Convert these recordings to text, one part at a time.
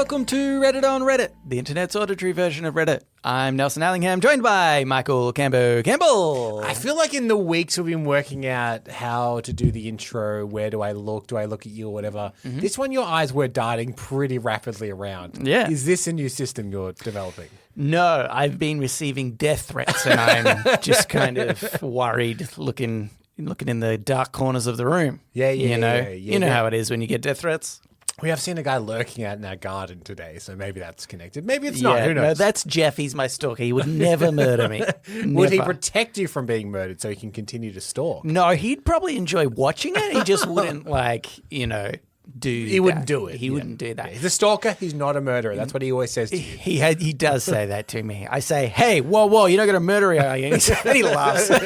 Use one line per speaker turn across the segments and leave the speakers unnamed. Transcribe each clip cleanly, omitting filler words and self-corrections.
welcome to Reddit on Reddit, the internet's auditory version of Reddit. I'm Nelson Allingham, joined by Michael Campbell.
I feel like in the weeks we've been working out how to do the intro, where do I look at you or whatever, this one your eyes were darting pretty rapidly around.
Yeah.
Is this a new system you're developing?
No, I've been receiving death threats and I'm just kind of worried looking in the dark corners of the room. You know how it is when you get death threats.
We have seen a guy lurking out in our garden today, so maybe that's connected. Maybe it's not. Who knows?
No, that's Jeff. He's my stalker. He would never murder me.
Would he protect you from being murdered so he can continue to stalk?
No, he'd probably enjoy watching it. He just wouldn't do
He wouldn't do it.
He wouldn't do that.
He's a stalker. He's not a murderer. That's what he always says to you.
He does say that to me. I say, hey, whoa, you're not going to murder me, are you? And he laughs. No,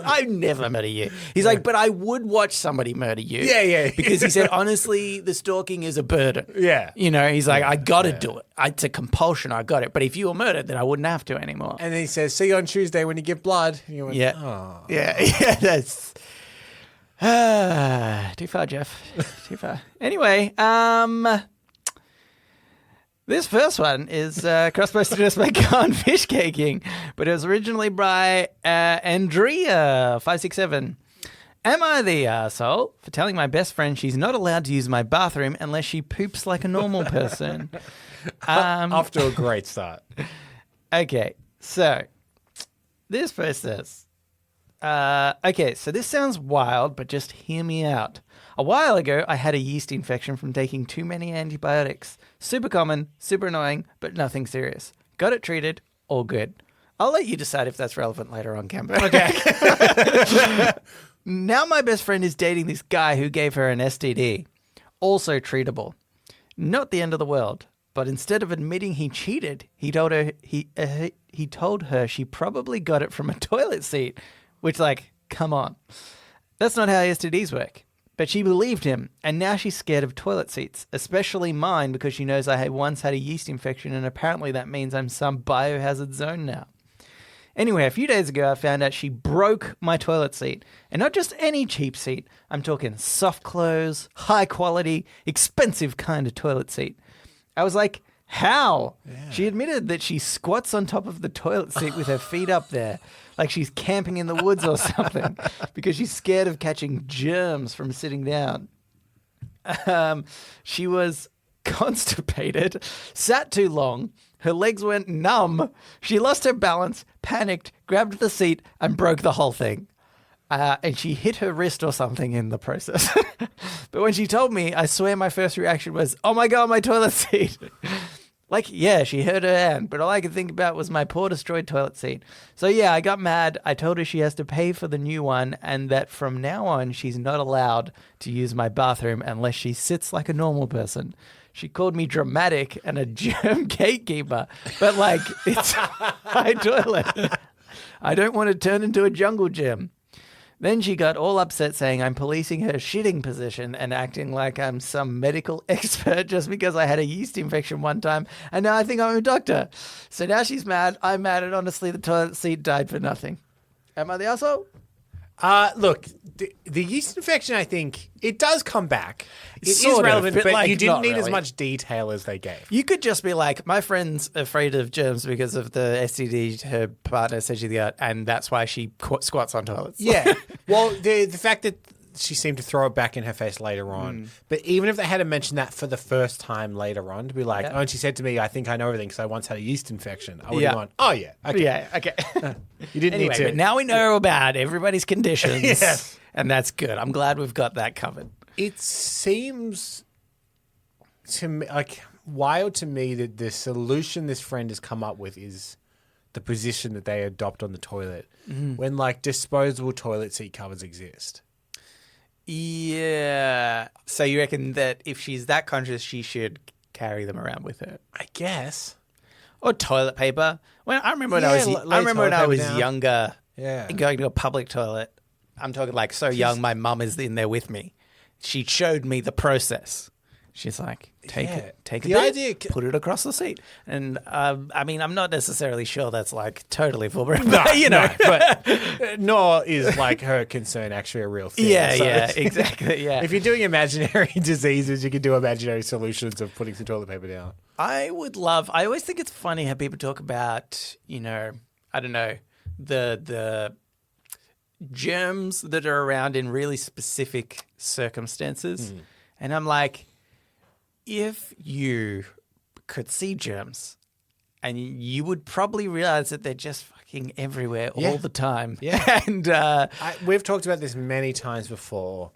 I never murder you. He's like, but I would watch somebody murder you.
Yeah.
Because he said, honestly, the stalking is a burden.
Yeah.
He's like, I got to do it. It's a compulsion. I got it. But if you were murdered, then I wouldn't have to anymore.
And then he says, see you on Tuesday when you give blood. And you went,
yeah.
Oh.
Yeah, that's... too far, Jeff. Too far. Anyway, this first one is cross-posted us by Gone Fish Caking, but it was originally by Andrea567. Am I the arsehole for telling my best friend she's not allowed to use my bathroom unless she poops like a normal person?
Off to a great start.
Okay, so this first says... okay, so this sounds wild, but just hear me out. A while ago, I had a yeast infection from taking too many antibiotics. Super common, super annoying, but nothing serious. Got it treated, all good. I'll let you decide if that's relevant later on, Camber.
Okay.
Now my best friend is dating this guy who gave her an STD. Also treatable. Not the end of the world, but instead of admitting he cheated, he told her she probably got it from a toilet seat. Which, come on. That's not how STDs work. But she believed him, and now she's scared of toilet seats, especially mine because she knows I had once had a yeast infection, and apparently that means I'm some biohazard zone now. Anyway, a few days ago, I found out she broke my toilet seat. And not just any cheap seat. I'm talking soft close, high quality, expensive kind of toilet seat. I was like, how? Yeah. She admitted that she squats on top of the toilet seat with her feet up there. Like she's camping in the woods or something because she's scared of catching germs from sitting down. She was constipated, sat too long, her legs went numb, she lost her balance, panicked, grabbed the seat, and broke the whole thing. And she hit her wrist or something in the process. But when she told me, I swear my first reaction was, oh my God, my toilet seat. She hurt her hand, but all I could think about was my poor destroyed toilet seat. So yeah, I got mad. I told her she has to pay for the new one and that from now on, she's not allowed to use my bathroom unless she sits like a normal person. She called me dramatic and a germ gatekeeper, but it's my toilet. I don't want to turn into a jungle gym. Then she got all upset saying I'm policing her shitting position and acting like I'm some medical expert just because I had a yeast infection one time and now I think I'm a doctor. So now she's mad, I'm mad, and honestly the toilet seat died for nothing. Am I the asshole?
Look, the yeast infection, I think, it does come back. It is
Sort of,
relevant, but you didn't need as
really.
much detail as they gave.
You could just be like, my friend's afraid of germs because of the STD her partner said she got, and that's why she squats on toilets.
Yeah. Well, the fact that she seemed to throw it back in her face later on. But even if they hadn't mentioned that for the first time later on, to be like, oh, and she said to me, I think I know everything because I once had a yeast infection. I would have gone, oh, yeah. Okay.
Yeah, okay.
You didn't need to.
But now we know about everybody's conditions.
Yes.
And that's good. I'm glad we've got that covered.
It seems to me wild to me that the solution this friend has come up with is the position that they adopt on the toilet when disposable toilet seat covers exist.
Yeah. So you reckon that if she's that conscious, she should carry them around with her?
I guess.
Or toilet paper. Well, I remember when I was younger, going to a public toilet. I'm talking so young, my mum is in there with me. She showed me the process. She's like, take a
The
bit,
idea-
put it across the seat. And I mean, I'm not necessarily sure that's like totally foolproof, but you know.
but nor is like her concern actually a real thing.
Yeah,
So
yeah, exactly, yeah.
If you're doing imaginary diseases, you can do imaginary solutions of putting some toilet paper down.
I always think it's funny how people talk about, you know, I don't know, the germs that are around in really specific circumstances. And I'm like, if you could see germs and you would probably realize that they're just fucking everywhere all the time.
Yeah.
And
We've talked about this many times before.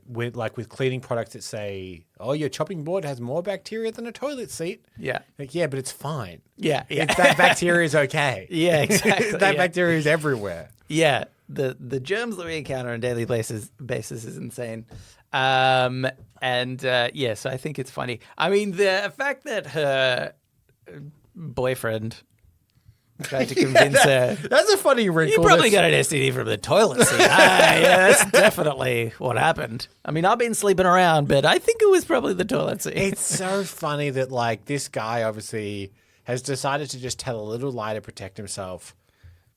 With cleaning products that say, "Oh, your chopping board has more bacteria than a toilet seat."
yeah.
Like, yeah, but it's fine.
Yeah.
That bacteria is okay.
Yeah, exactly.
That
yeah.
bacteria is everywhere.
Yeah, the germs that we encounter on a daily basis is insane. So I think it's funny. I mean, the fact that her boyfriend tried to convince her.
That's a funny wrinkle.
You probably got an STD from the toilet seat. Yeah, that's definitely what happened. I mean, I've been sleeping around, but I think it was probably the toilet seat.
It's so funny that like this guy obviously has decided to just tell a little lie to protect himself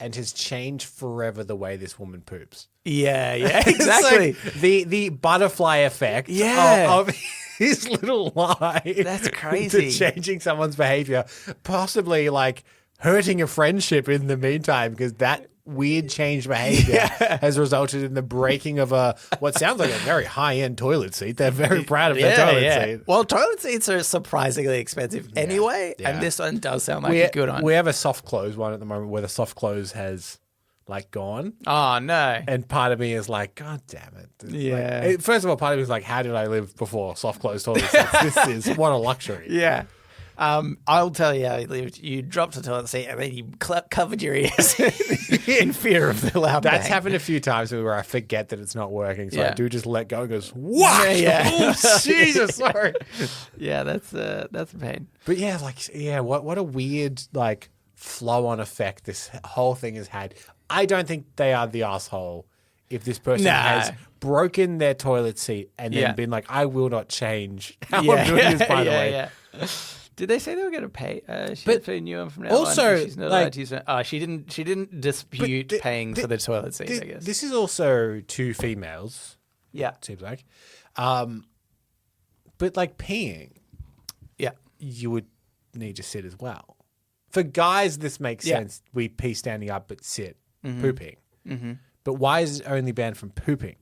and has changed forever the way this woman poops.
Yeah, exactly.
It's like the butterfly effect of his little lie.
That's crazy.
To changing someone's behavior, possibly like hurting a friendship in the meantime, because that weird changed behavior has resulted in the breaking of what sounds like a very high-end toilet seat. They're very proud of their toilet seat.
Well, toilet seats are surprisingly expensive anyway, and this one does sound like a good one.
We have a soft close one at the moment where the soft close has like gone.
Oh, no.
And part of me is like, God damn it.
Yeah.
Like, first of all, part of me is like, how did I live before soft close toilet seats? This is what a luxury.
Yeah. I'll tell you how you lived. You dropped the toilet seat and then you covered your ears in fear of the loud
That's
bang.
happened a few times where I forget that it's not working. So
Yeah.
I do just let go and goes, what?
Yeah.
Oh, Jesus, sorry.
Yeah, that's a pain.
But what a weird like flow-on effect this whole thing has had. I don't think they are the asshole if this person has broken their toilet seat and then been like, I will not change how I'm doing this, by the way.
Yeah. Did they say they were going to pay?
But
for a new one from now
also,
on. She's not
like-
allowed to use it. Oh, she didn't dispute paying for the toilet seat, I guess.
This is also two females,
Yeah.
it seems like. But like peeing,
Yeah.
you would need to sit as well. For guys, this makes
Yeah.
sense. We pee standing up but sit pooping. Mm-hmm. But why is it only banned from pooping?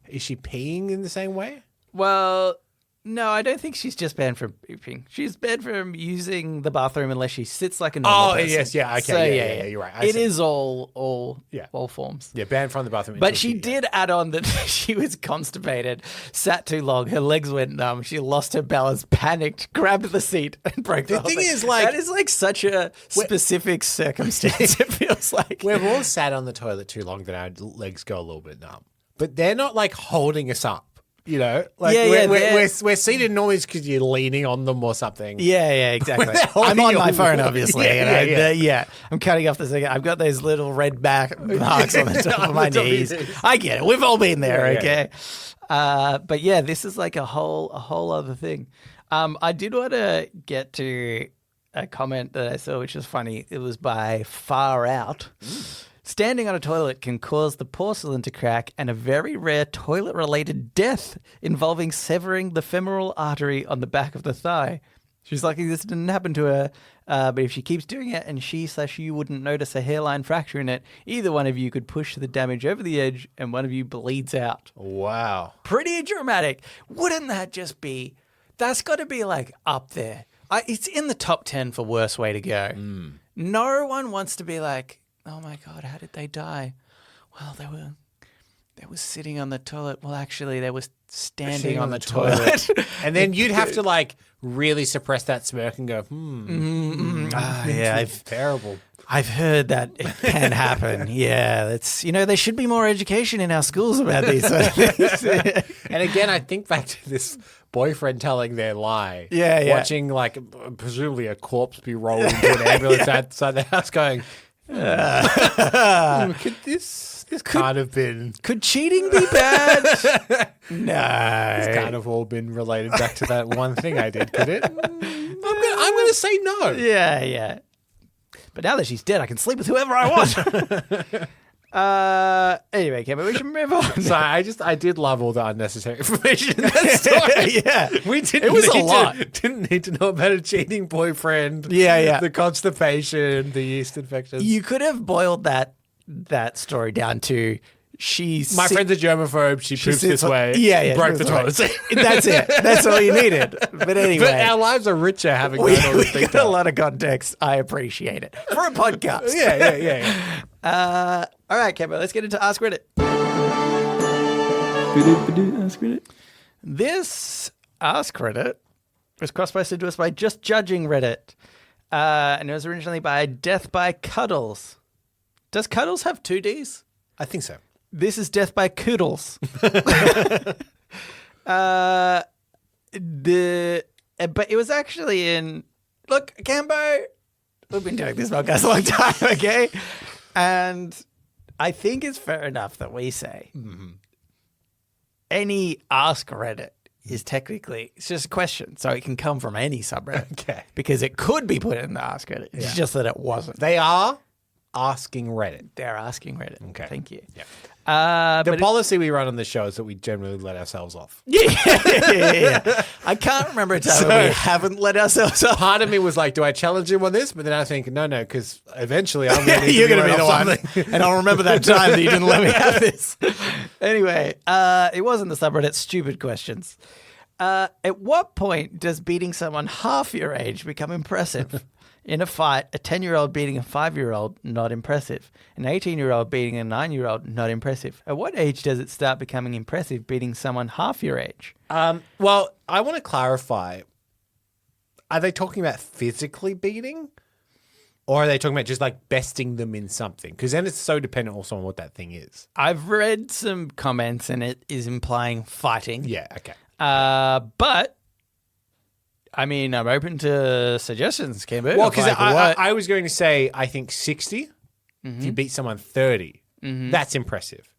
Is she peeing in the same way?
Well, no, I don't think she's just banned from pooping. She's banned from using the bathroom unless she sits like a normal person.
Yes, yeah, okay,
So,
yeah, you're right.
It is all forms.
Yeah, banned from the bathroom.
But she did add on that she was constipated, sat too long, her legs went numb, she lost her balance, panicked, grabbed the seat, and broke the whole
thing
thing.
is, like-
that is like such a specific circumstance. It feels like
We've all sat on the toilet too long that our legs go a little bit numb. But they're not like holding us up. You know, like we're seated normally because you're leaning on them or something.
Yeah, exactly. I'm on my phone, obviously. I'm cutting off the second. I've got those little red back marks on the top of my knees. I get it. We've all been there, okay? But yeah, this is like a whole other thing. I did want to get to a comment that I saw, which was funny. It was by Far Out. Standing on a toilet can cause the porcelain to crack and a very rare toilet-related death involving severing the femoral artery on the back of the thigh. She's lucky this didn't happen to her, but if she keeps doing it and you wouldn't notice a hairline fracture in it, either one of you could push the damage over the edge and one of you bleeds out.
Wow.
Pretty dramatic. Wouldn't that just be... That's got to be like up there. It's in the top 10 for worst way to go. No one wants to be like... Oh my God, how did they die? Well, they were sitting on the toilet. Well, actually, they were standing on the toilet.
And then you'd have to like really suppress that smirk and go,
It's
terrible.
I've heard that it can happen. Yeah, that's there should be more education in our schools about these sort of things.
And again, I think back to this boyfriend telling their lie.
Yeah.
Watching like presumably a corpse be rolled into an ambulance outside the house going, could this This can't have been.
Could cheating be bad? No.
It's kind of all been related back to that one thing I did, could it? I'm going to say no.
Yeah. But now that she's dead, I can sleep with whoever I want. Anyway, Kevin, we should move on.
So I did love all the unnecessary information in that story.
Yeah.
It
was a lot.
Didn't need to know about a cheating boyfriend.
Yeah.
The constipation, the yeast infections.
You could have boiled that story down to
My friend's a germaphobe. She poops this way.
Yeah.
Broke the toilet seat.
That's it. That's all you needed. But anyway.
But our lives are richer having
we
known all this
got a lot of context. I appreciate it. For a podcast.
Yeah.
All right, Kevin, let's get into Ask Reddit. Ask Reddit. This Ask Reddit was cross-posted to us by Just Judging Reddit. And it was originally by Death by Cuddles. Does Cuddles have 2 Ds?
I think so.
This is Death by Coodles. But it was actually in... Look, Cambo, we've been doing this podcast a long time, okay? And I think it's fair enough that we say any Ask Reddit is technically... It's just a question, so it can come from any subreddit.
Okay.
Because it could be put in the Ask Reddit. It's just that it wasn't.
They are asking Reddit.
They're asking Reddit.
Okay.
Thank you.
Yeah.
The
policy we run on the show is that we generally let ourselves off.
Yeah. I can't remember a time when we haven't let ourselves off.
Part of me was like, do I challenge him on this? But then I think, no, because eventually I'm going to
You're going to be the one. And I'll remember that time that you didn't let me have this. Anyway, it wasn't the subreddit stupid questions. At what point does beating someone half your age become impressive? In a fight, a 10-year-old beating a 5-year-old, not impressive. An 18-year-old beating a 9-year-old, not impressive. At what age does it start becoming impressive beating someone half your age?
Well, I want to clarify. Are they talking about physically beating? Or are they talking about just like besting them in something? Because then it's so dependent also on what that thing is.
I've read some comments and it is implying fighting.
Yeah, okay.
But... I mean, I'm open to suggestions, Kimbo.
Well, because I was going to say, I think 60. If you beat someone 30, that's impressive.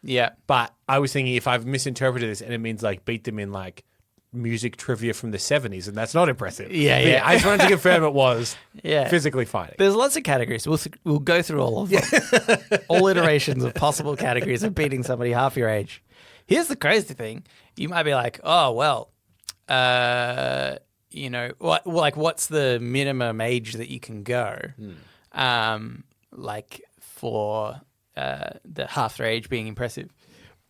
Yeah.
But I was thinking if I've misinterpreted this and it means like beat them in like music trivia from the 70s, and that's not impressive.
Yeah.
I just wanted to confirm it was physically fighting.
There's lots of categories. We'll go through all of them. All iterations of possible categories of beating somebody half your age. Here's the crazy thing. You might be like, oh, well, you know, what's the minimum age that you can go? Like for the half their age being impressive.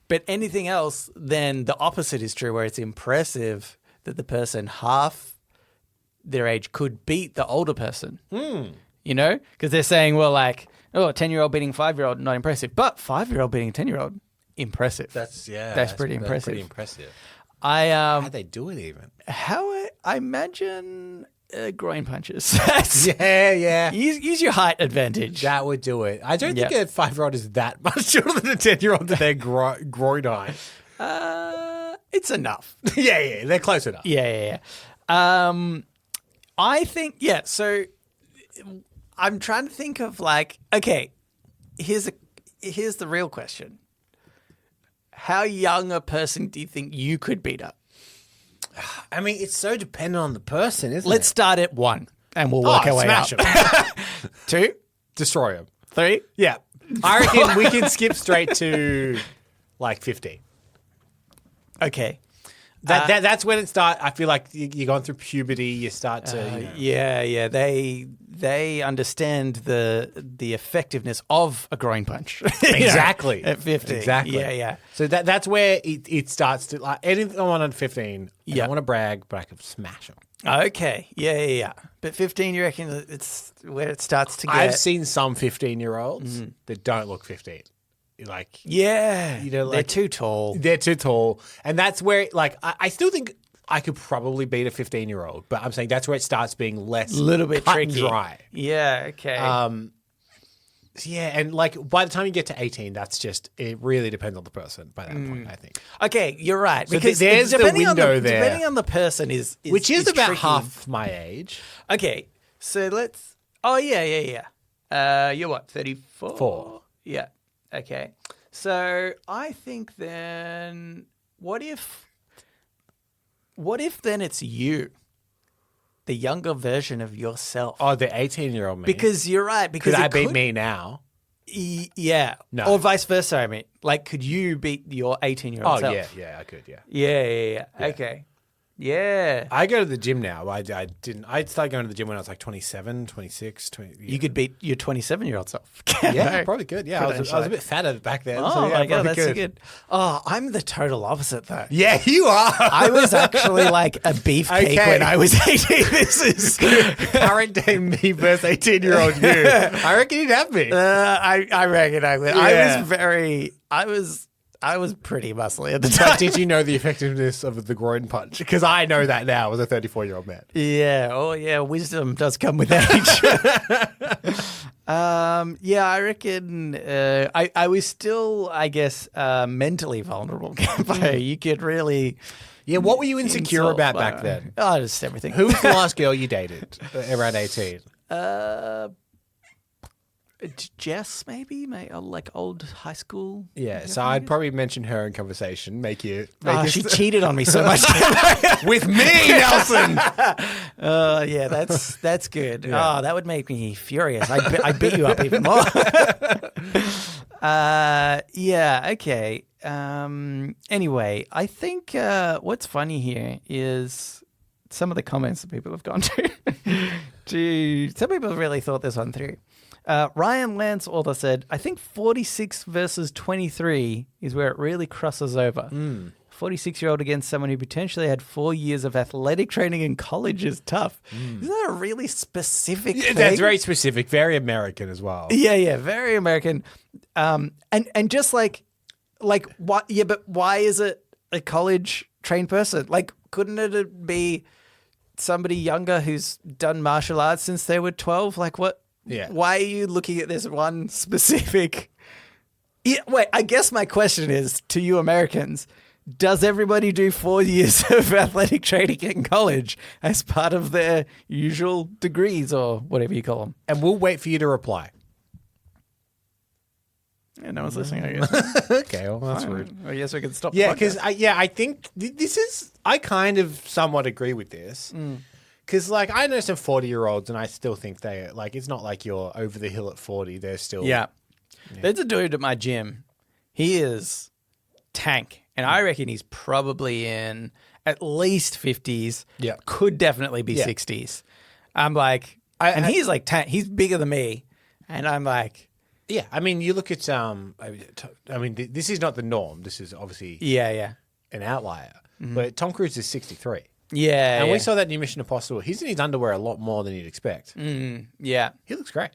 But anything else, then the opposite is true, where it's impressive that the person half their age could beat the older person. You know? Because they're saying, well, like, oh, a 10-year-old beating a 5-year-old, not impressive. But 5-year-old beating a 10-year-old, impressive.
That's
pretty impressive.
Pretty impressive.
How'd
they do it even?
I imagine groin punches.
Yeah.
Use your height advantage.
That would do it. I don't think a 5-year-old is that much shorter than a 10-year-old to their groin height.
It's enough.
Yeah, they're close enough.
Yeah. I think, so I'm trying to think of like, okay, here's the real question. How young a person do you think you could beat up?
I mean, it's so dependent on the person, isn't it?
Let's start at 1 and we'll work our way up.
Smash him.
2?
Destroy him.
3?
Yeah. I reckon we can skip straight to like 15.
Okay.
That's when it starts. I feel like you're going through puberty. You start to.
Yeah. They understand the effectiveness of a groin punch.
Exactly.
At 15.
Exactly.
Yeah.
So that's where it starts to like anything on under 15. I don't want to brag, but I can smash them.
Okay. Yeah. But 15, you reckon it's where it starts to get.
I've seen some 15-year-olds that don't look 15. Like,
yeah,
you know, like,
they're too tall.
They're too tall. And that's where, like, I still think I could probably beat a 15-year-old, but I'm saying that's where it starts being less
a little bit
cut
tricky.
And dry.
Yeah, okay.
Yeah, and like by the time you get to 18, that's just, it really depends on the person by that point, I think.
Okay, you're right.
So
because
there's the window there.
Depending on the person is
which is about
tricky.
half my age.
Okay, so let's, yeah. You're what, 34?
4.
Yeah, okay. So I think then, what if then it's you, the younger version of yourself?
Oh, the 18-year-old me.
Because you're right. Because
could I beat me now?
Yeah.
No.
Or vice versa, I mean. Like, could you beat your 18-year-old
Oh,
self?
yeah, I could, yeah.
Yeah. Okay. Yeah.
I go to the gym now. I didn't. I started going to the gym when I was like 27, 26, 20. Yeah.
You could beat your 27-year-old self.
Yeah, I probably could. Yeah, I was a bit fatter back then.
Oh,
so yeah,
my God, that's
could.
good. Oh, I'm the total opposite, though.
Yeah, you are.
I was actually like a beefcake
Okay.
when I was 18. This is
current day me versus 18-year-old you. I reckon you'd have me.
I reckon I would.
Yeah.
I was pretty muscly at the time.
But did you know the effectiveness of the groin punch? Because I know that now as a 34-year-old man.
Yeah. Oh, yeah. Wisdom does come with age. Yeah, I reckon I was still, I guess, mentally vulnerable. You could really.
Yeah, what were you insecure
insult
about
my-
back then?
Oh, just everything.
Who was the last girl you dated around 18?
Jess, maybe? Like old high school?
Yeah, so I'd probably mention her in conversation, make you
She cheated on me so much.
with me, Nelson.
Yeah, that's good. Oh, that would make me furious. I'd beat you up even more. Yeah, okay. Anyway, I think what's funny here is some of the comments that people have gone to. Some people have really thought this one through. Ryan Lance author said, I think 46 versus 23 is where it really crosses over. 46-year-old against someone who potentially had 4 years of athletic training in college is tough. Isn't that a really specific thing?
That's very specific, very American as well.
Yeah, very American. And just like what? Yeah, but why is it a college trained person? Like, couldn't it be somebody younger who's done martial arts since they were 12? Like, what?
Yeah.
Why are you looking at this one specific? Yeah, wait, I guess my question is to you Americans: does everybody do 4 years of athletic training in college as part of their usual degrees or whatever you call them?
And we'll wait for you to reply.
Yeah, no one's listening, I guess.
Okay, well, that's rude.
I guess we can stop.
Yeah,
the
because
podcast.
I think this is. I kind of somewhat agree with this. Because, like, I know some 40-year-olds, and I still think they like. It's not like you're over the hill at 40. They're still.
Yeah. There's a dude at my gym. He is tank, and I reckon he's probably in at least 50s.
Yeah.
Could definitely be
Yeah.
60s. I'm like, and he's like tank. He's bigger than me, and I'm like,
Yeah, I mean, you look at. I mean, this is not the norm. This is obviously
yeah.
an outlier. But Tom Cruise is 63.
Yeah.
And we saw that new Mission Impossible. He's in his underwear a lot more than you'd expect.
Yeah.
He looks great.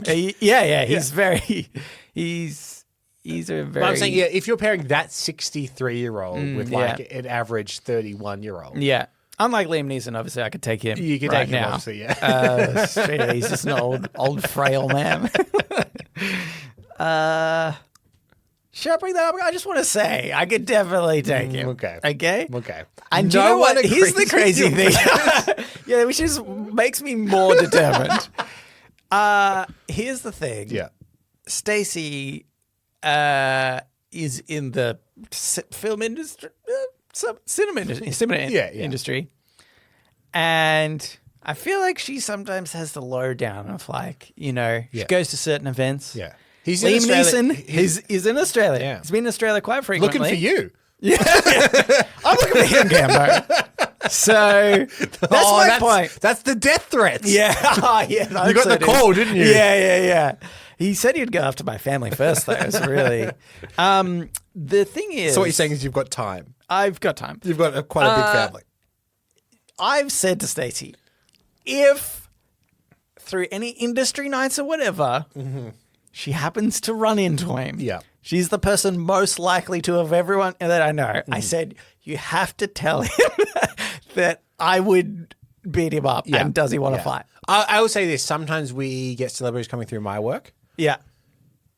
Yeah. He's very. He's a very.
But I'm saying, yeah, if you're pairing that 63-year-old with like an average 31-year-old,
Yeah. Unlike Liam Neeson, obviously, I could take him.
you could
right
take him,
now.
obviously, yeah.
He's just an old frail man. Should I bring that up? I just want to say I could definitely take him.
Okay.
Okay. And do you
No
know what?
one
Here's the
agrees
crazy
with
thing. Yeah, which is makes me more determined. Here's the thing.
Yeah.
Stacey is in the film industry, cinema industry. And I feel like she sometimes has the lowdown of like, she goes to certain events.
Yeah. He's
Liam
in Australia.
Neeson is in Australia.
Yeah.
He's been in Australia quite frequently.
Looking for you.
I'm looking for him, Gambo. So that's my point.
That's the death threats.
Yeah. You
got the call, didn't you?
Yeah. He said he'd go after my family first, though. It's really. The thing is.
So what you're saying is you've got time.
I've got time.
You've got quite a big family.
I've said to Stacey, if through any industry nights or whatever, she happens to run into him.
Yeah.
She's the person most likely to of everyone that I know. I said, you have to tell him that I would beat him up.
Yeah.
And does he want to
Yeah.
fight?
I will say this. Sometimes we get celebrities coming through my work.
Yeah.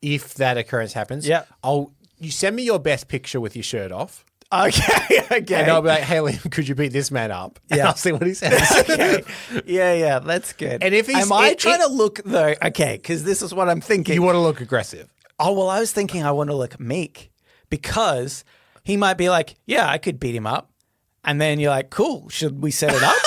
If that occurrence happens,
Yeah.
You send me your best picture with your shirt off.
Okay.
And I'll be like, hey, Liam, could you beat this man up? And
Yeah.
I'll see what he says.
Okay. Yeah, that's good.
And if he's-
Am I trying to look though? Okay, because this is what I'm thinking.
You want to look aggressive.
Oh, well, I was thinking I want to look meek because he might be like, yeah, I could beat him up. And then you're like, cool, should we set it up?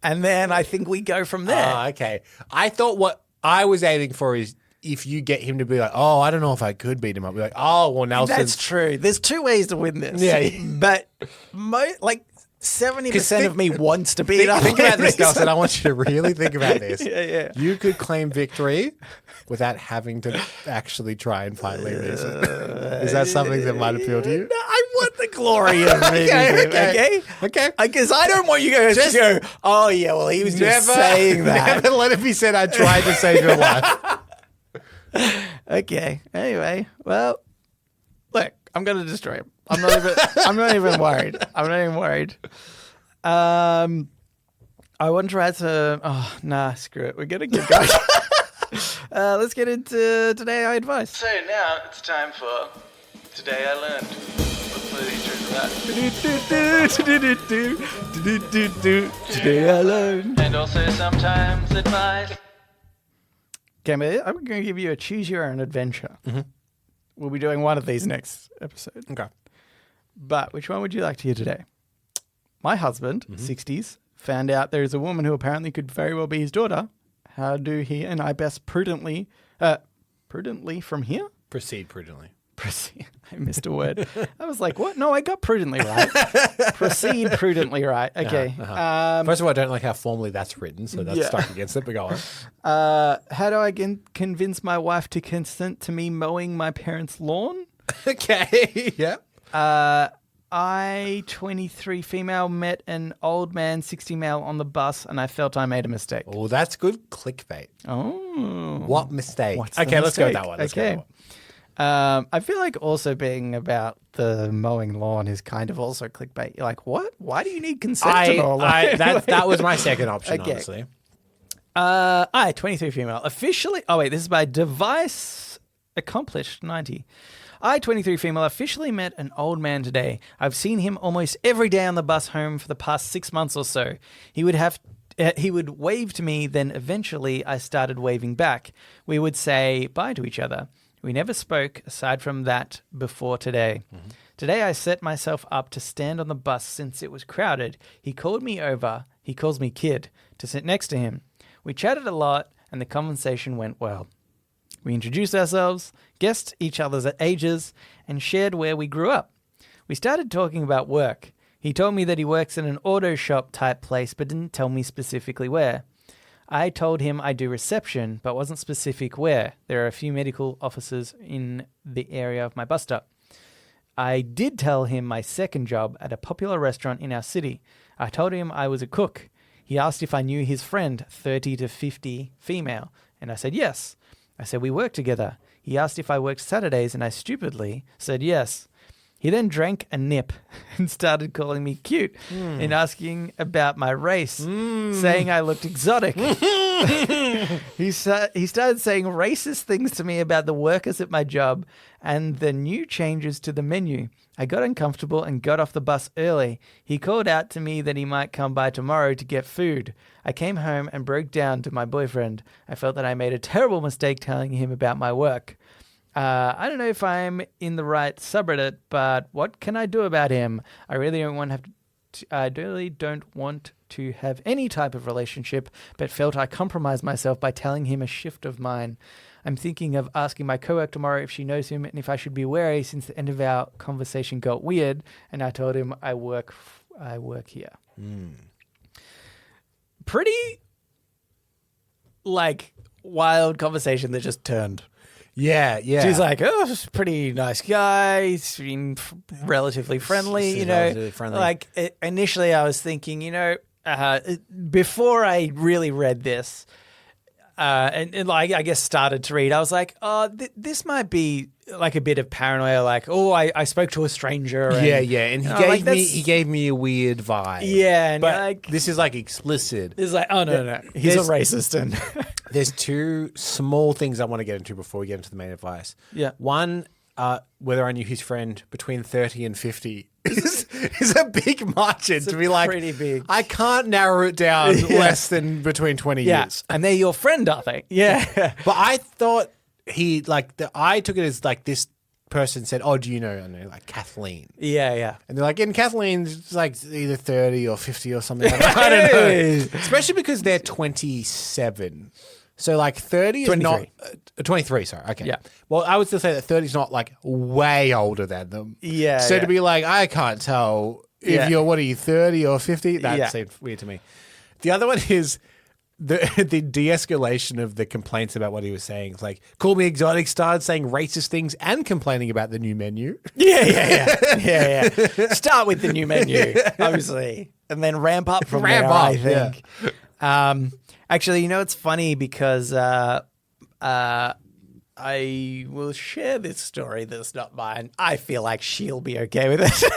And then I think we go from there.
Okay. I thought what I was aiming for is if you get him to be like, oh, I don't know if I could beat him up. Be like, oh, well, Nelson.
That's true. There's two ways to win this.
Yeah.
But 70% of me wants to beat up.
Think about this, Nelson. I want you to really think about this.
Yeah.
You could claim victory without having to actually try and fight Liam Neeson. Is that something that might appeal to you?
No, I want the glory of it.
Okay.
Because I don't want you guys to go, oh, yeah, well, he was just saying that.
Never let it be said I tried to save your life.
Okay. Anyway, well, look, I'm going to destroy him. I'm not even worried. I'm not even worried. I want to try to. Oh, nah, screw it. We're going to get going. Let's get into Today I Advice. So now it's time for Today I Learned. Let's play the intro to that. Today I Learned. And also sometimes advice. Okay, I'm going to give you a choose your own adventure. Mm-hmm. We'll be doing one of these next episode.
Okay.
But which one would you like to hear today? My husband, 60s, found out there is a woman who apparently could very well be his daughter. How do he and I best prudently from here?
Proceed prudently.
Proceed. I missed a word. I was like, what? No, I got prudently right. Proceed prudently right. Okay.
First of all, I don't like how formally that's written, so that's stuck against it, but go on.
How do I convince my wife to consent to me mowing my parents' lawn?
Okay. Yeah.
I, 23 female, met an old man, 60 male on the bus, and I felt I made a mistake.
Oh, that's good clickbait.
Oh.
What mistake?
Let's
go with that one.
Okay. I feel like also being about the mowing lawn is kind of also clickbait. You're like, what? Why do you need consent to mow a lawn?
That was my second option, honestly.
I, 23 female, officially... Oh, wait, this is by Device Accomplished 90. I, 23 female, officially met an old man today. I've seen him almost every day on the bus home for the past 6 months or so. He would wave to me, then eventually I started waving back. We would say bye to each other. We never spoke aside from that before today. Mm-hmm. Today I set myself up to stand on the bus since it was crowded. He called me over, he calls me kid, to sit next to him. We chatted a lot and the conversation went well. We introduced ourselves, guessed each other's ages, and shared where we grew up. We started talking about work. He told me that he works in an auto shop type place, but didn't tell me specifically where. I told him I do reception, but wasn't specific where. There are a few medical offices in the area of my bus stop. I did tell him my second job at a popular restaurant in our city. I told him I was a cook. He asked if I knew his friend, 30 to 50 female, and I said yes. I said we work together. He asked if I worked Saturdays, and I stupidly said yes. He then drank a nip and started calling me cute and asking about my race, saying I looked exotic. He started saying racist things to me about the workers at my job and the new changes to the menu. I got uncomfortable and got off the bus early. He called out to me that he might come by tomorrow to get food. I came home and broke down to my boyfriend. I felt that I made a terrible mistake telling him about my work. I don't know if I'm in the right subreddit, but what can I do about him? I really don't want to have any type of relationship, but felt I compromised myself by telling him a shift of mine. I'm thinking of asking my coworker tomorrow if she knows him and if I should be wary since the end of our conversation got weird, and I told him I work here. Pretty, wild conversation that just turned.
Yeah.
She's like, oh, he's a pretty nice guy. He's been relatively friendly,
Relatively friendly.
Initially I was thinking, before I really read this, I guess started to read, I was like, oh, this might be like a bit of paranoia, I spoke to a stranger. And,
and he gave me a weird vibe.
Yeah, and
but this is explicit.
It's like, oh, no. He's a racist. And
there's two small things I want to get into before we get into the main advice.
Yeah.
One, whether I knew his friend between 30 and 50 is a big margin to be like,
pretty big.
I can't narrow it down less than between 20 years.
And they're your friend, are they? Yeah.
But I thought I took it as like this person said, oh, do you know, I don't know, like Kathleen?
Yeah.
And they're like, and Kathleen's like either 30 or 50 or something. I don't know. Especially because they're 27. So like 30 is
23.
not 23, sorry. Okay.
Yeah.
Well, I would still say that 30 is not like way older than them.
Yeah.
So to be like, I can't tell if you're, what are you, 30 or 50? That seemed weird to me. The other one is the de-escalation of the complaints about what he was saying. It's like, call me exotic, started saying racist things and complaining about the new menu.
Yeah. Start with the new menu, obviously, and then ramp up from there, I think.
Yeah.
Actually, it's funny because I will share this story that's not mine. I feel like she'll be okay with it.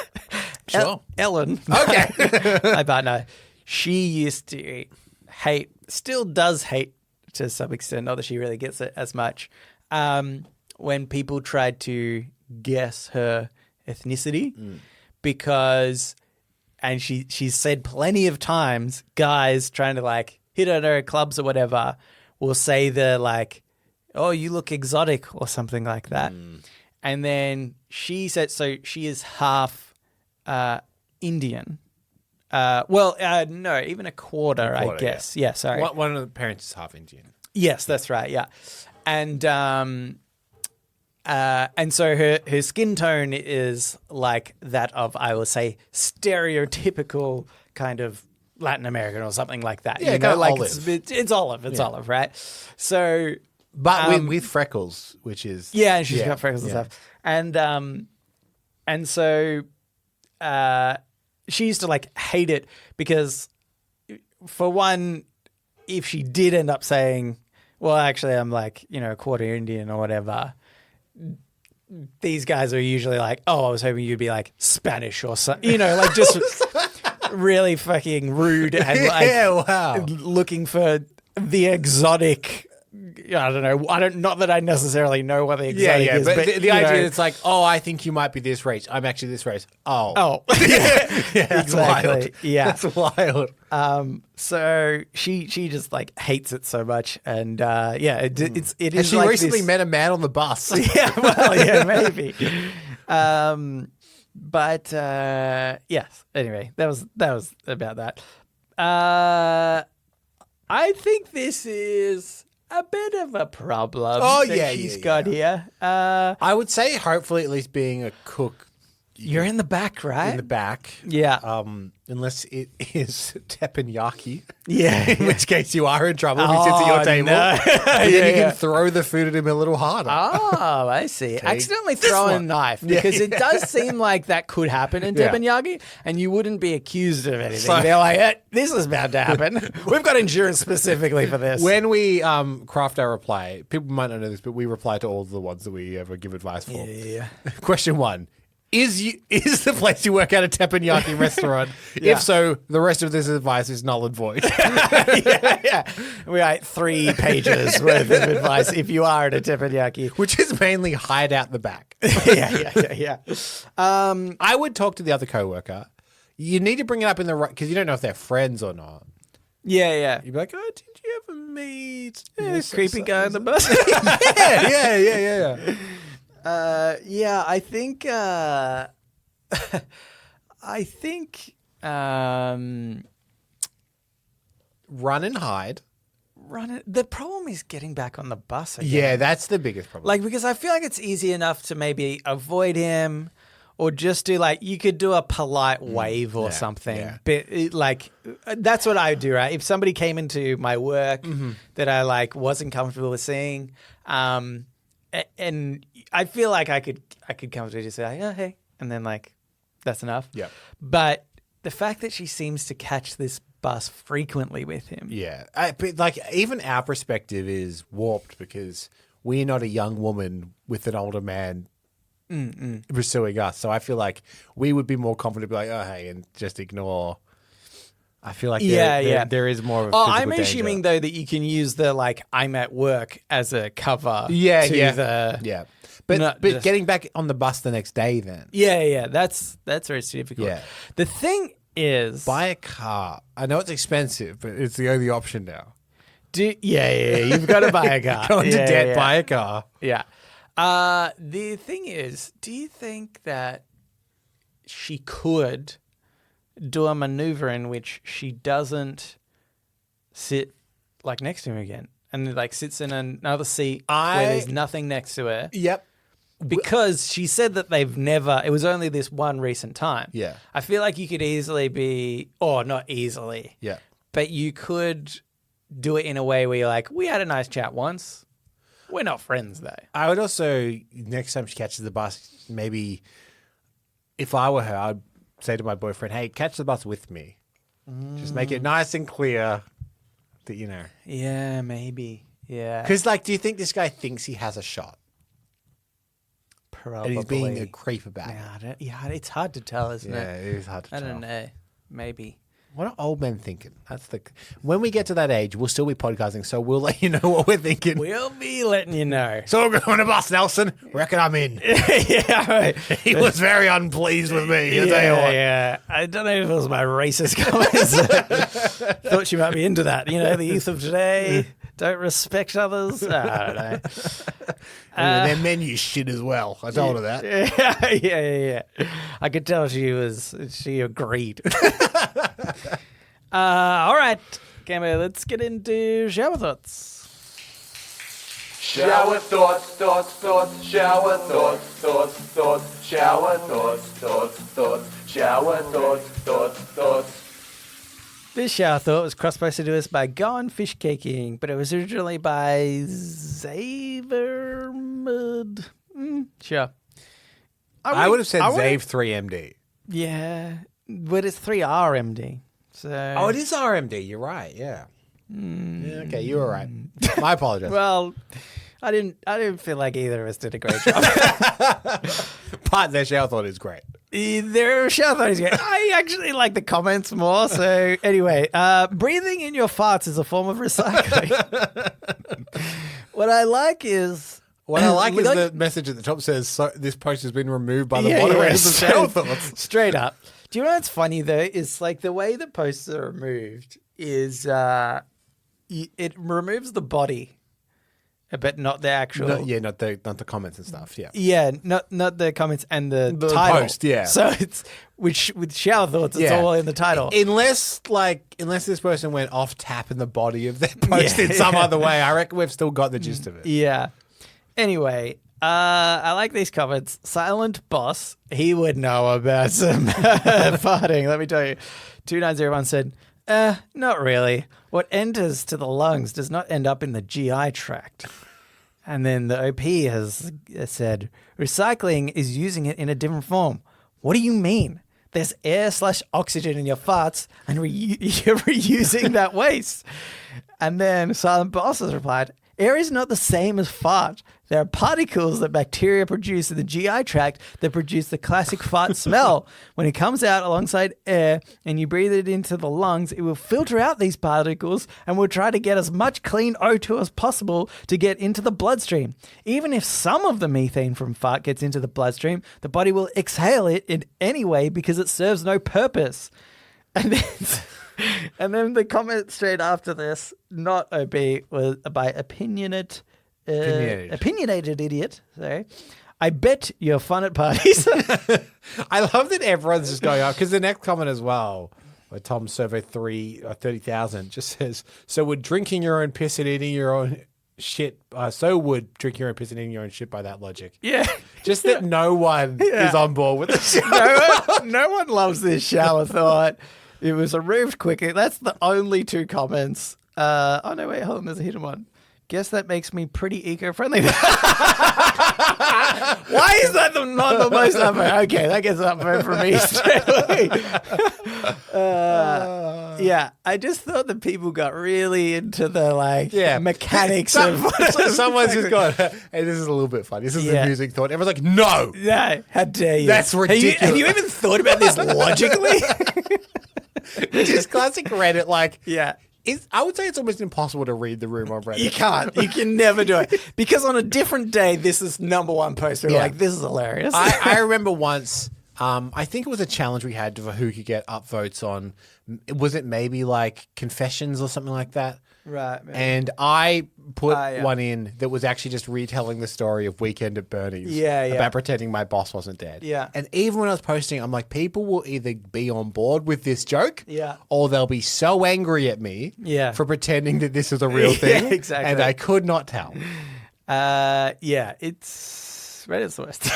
Sure.
Ellen.
Okay.
My partner. She used to hate, still does hate to some extent, not that she really gets it as much, when people tried to guess her ethnicity because, and she's said plenty of times, guys trying to like hit on her at clubs or whatever will say they're like, oh, you look exotic or something like that. And then she said, so she is half Indian. No, even a quarter, I guess. Yeah, sorry.
One of the parents is half Indian.
Yes, that's right. Yeah, and so her skin tone is like that of, I will say, stereotypical kind of Latin American or something like that.
Yeah, kind of
like
olive.
It's olive. It's olive, right? So,
but with freckles, which is
and she's got freckles and stuff, and so she used to like hate it because, for one, if she did end up saying, well, actually, I'm like, a quarter Indian or whatever, these guys are usually like, oh, I was hoping you'd be like Spanish or something, like just really fucking rude and like looking for the exotic. I don't know. Not that I necessarily know what the exotic is, but
the idea is like, oh, I think you might be this race. I'm actually this race. Oh,
exactly.
Wild.
Yeah,
that's wild.
So she just like hates it so much, and it is.
Has she
like
recently met a man on the bus?
Maybe. But yes. Anyway, that was about that. I think this is a bit of a problem she's got here.
I would say hopefully at least being a cook.
You're in the back, right?
In the back.
Yeah.
Unless it is teppanyaki.
Yeah.
In which case you are in trouble if he sits at your table.
No.
But then you can throw the food at him a little harder.
Oh, I see. Accidentally throw a knife because it does seem like that could happen in teppanyaki and you wouldn't be accused of anything. So, they're like, this is about to happen. We've got insurance specifically for this.
When we craft our reply, people might not know this, but we reply to all the ones that we ever give advice for.
Yeah.
Question 1. Is the place you work at a teppanyaki restaurant? If so, the rest of this advice is null and void.
We write 3 pages worth of advice if you are at a teppanyaki.
Which is mainly hide out the back.
Yeah.
I would talk to the other coworker. You need to bring it up in the right, because you don't know if they're friends or not.
Yeah.
You'd be like, oh, did you ever meet
this creepy guy on the bus?
Yeah.
I think
run and hide.
The problem is getting back on the bus again.
Yeah, that's the biggest problem.
Like, because I feel like it's easy enough to maybe avoid him or just do you could do a polite wave or something. Yeah. But that's what I would do, right? If somebody came into my work that I wasn't comfortable with seeing, and I feel like I could comfortably just say, oh, hey, and then that's enough.
Yeah.
But the fact that she seems to catch this bus frequently with him.
Yeah. But even our perspective is warped because we're not a young woman with an older man pursuing us. So I feel like we would be more confident to be like, oh, hey, and just ignore I feel like there is more of a
Oh,
physical
I'm
danger.
assuming though that you can use the like I'm at work as a cover.
Yeah,
to
yeah.
The,
Yeah. But
Not
but
just-
getting back on the bus the next day then.
Yeah. That's very difficult.
Yeah.
The thing is,
Buy a car. I know it's expensive, but it's the only option now.
You've got to buy a car.
Go into debt,
yeah.
buy a car.
Yeah. The thing is, do you think that she could do a maneuver in which she doesn't sit like next to him again and like sits in another seat where there's nothing next to her?
Yep.
Because she said that it was only this one recent time.
Yeah.
I feel like you could easily not easily,
Yeah.
but you could do it in a way where you're like, we had a nice chat once. We're not friends though.
I would also, next time she catches the bus, maybe if I were her, I'd say to my boyfriend, hey, catch the bus with me. Just make it nice and clear that,
Yeah, maybe. Yeah.
Because, do you think this guy thinks he has a shot?
Probably.
And he's being a creep about it.
It's hard to tell, isn't
Yeah,
it?
it is hard to
I
tell.
don't know. Maybe.
What are old men thinking? When we get to that age, we'll still be podcasting, so we'll let you know what we're thinking.
We'll be letting you know.
So we're going to bus, Nelson. Reckon I'm in.
Yeah, right.
He was very unpleased with me. I'll tell you what.
Yeah. I don't know if it was my racist comments. Thought she might be into that. The youth of today don't respect others. I don't know.
Their menu shit as well. I told her that.
Yeah. I could tell she agreed. All right, Gambo, let's get into shower thoughts.
Shower thoughts, shower thoughts, shower thoughts, shower thoughts.
This shower thought was cross-posted to us by Gone Fish Caking, but it was originally by Zavermud. Sure.
I would have said
I
Zave 3MD.
Yeah, but it's 3RMD. So
Oh, it is RMD. You're right. Yeah. Yeah, okay, you were right. My apologies.
Well, I didn't feel like either of us did a great job.
But their shower thought is great.
Their shower thought is great. I actually like the comments more. So anyway, breathing in your farts is a form of recycling. What I like is
the message at the top says, so this post has been removed by the moderators of shower thoughts.
Straight up. Do you know what's funny though? Is like the way the posts are removed is it removes the body, but not the actual.
Not the comments and stuff. Yeah.
Yeah, not the comments and the title.
Post, yeah.
So it's with shower thoughts, it's all in the title.
Unless this person went off tap in the body of their post in some other way, I reckon we've still got the gist of it.
Yeah. Anyway, I like these comments. Silent Boss, he would know about some farting, let me tell you. 2901 said, not really. What enters to the lungs does not end up in the GI tract. And then the OP has said, recycling is using it in a different form. What do you mean? There's air/oxygen in your farts and you're reusing that waste. And then Silent Boss has replied, air is not the same as fart. There are particles that bacteria produce in the GI tract that produce the classic fart smell. When it comes out alongside air and you breathe it into the lungs, it will filter out these particles and will try to get as much clean O2 as possible to get into the bloodstream. Even if some of the methane from fart gets into the bloodstream, the body will exhale it in any way because it serves no purpose. And then the comment straight after this, not OB, was by opinionated idiot. Sorry. I bet you're fun at parties.
I love that everyone's just going up because the next comment as well, where Tom Servo 30,000 just says, so would drinking your own piss and eating your own shit, drinking your own piss and eating your own shit by that logic.
Yeah.
Just that no one is on board with this.
No one loves this shower thought. It was removed quickly. That's the only two comments. Oh, no, wait, hold on. There's a hidden one. Guess that makes me pretty eco-friendly. Why is that not the most upvote? Okay, that gets upvote for me straight away. Yeah, I just thought that people got really into the mechanics of
someone's just gone, hey, this is a little bit funny. This is the music thought. Everyone's like, no.
Yeah, how dare you?
That's ridiculous.
Have you even thought about this logically?
Which is classic Reddit. Like,
Yeah.
I would say it's almost impossible to read the room on Reddit.
You can't. You can never do it. Because on a different day, this is number one post. We're
Yeah.
like, this is hilarious.
I remember once, I think it was a challenge we had for who could get upvotes on. Was it maybe like confessions or something like that?
Right, man.
And I put
Yeah.
one in that was actually just retelling the story of Weekend at Bernie's.
Yeah, yeah.
About pretending my boss wasn't dead.
Yeah.
And even when I was posting, I'm like, people will either be on board with this joke,
Yeah.
or they'll be so angry at me,
Yeah.
for pretending that this is a real
Yeah,
thing.
exactly.
And I could not tell.
Yeah, it's Reddit's the worst.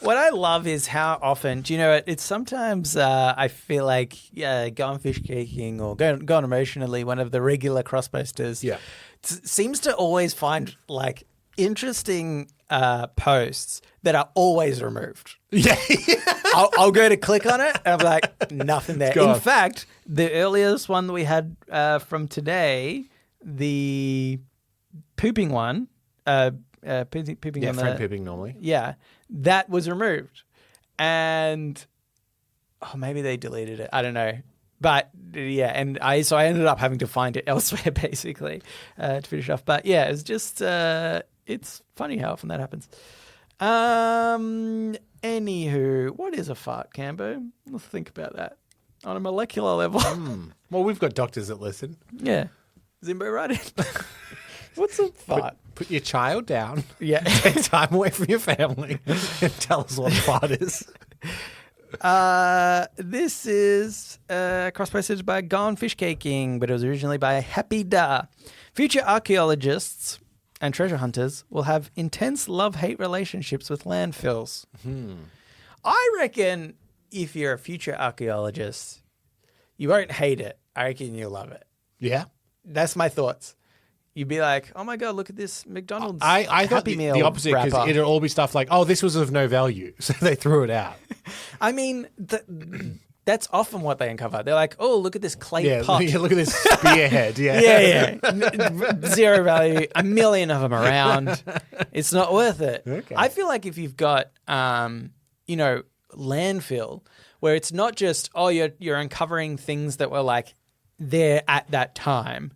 What I love is how often, do you know, it's sometimes I feel like Gone Fish Caking or Gone Emotionally, one of the regular cross posters,
Yeah.
seems to always find like interesting posts that are always removed.
Yeah.
I'll go to click on it and I'm like, nothing there.
gone.
In fact, the earliest one that we had from today, the pooping one, pooping
Yeah,
on
friend
the
pooping normally.
yeah, that was removed, and maybe they deleted it. I don't know, but yeah, and I ended up having to find it elsewhere basically to finish off. But yeah, it's just it's funny how often that happens. Anywho, what is a fart, Cambo? Let's think about that on a molecular level.
Well, we've got doctors that listen.
Yeah, Zimbo, right in. What's a fart?
Put your child down.
Yeah.
Take time away from your family and tell us what a fart is.
This is cross-posted by Gone Fish Caking, but it was originally by Happy Da. Future archaeologists and treasure hunters will have intense love-hate relationships with landfills. I reckon if you're a future archaeologist, you won't hate it. I reckon you'll love it.
Yeah.
That's my thoughts. You'd be like, oh my God, look at this McDonald's
I thought
Happy Meal
the opposite, because
wrapper.
it'll all be stuff like, oh, this was of no value, so they threw it out.
I mean, that's often what they uncover. They're like, oh, look at this clay
Yeah,
pot.
look at this spearhead. Yeah.
Yeah. Zero value, a million of them around. It's not worth it.
Okay.
I feel like if you've got, landfill, where it's not just, oh, you're uncovering things that were like there at that time,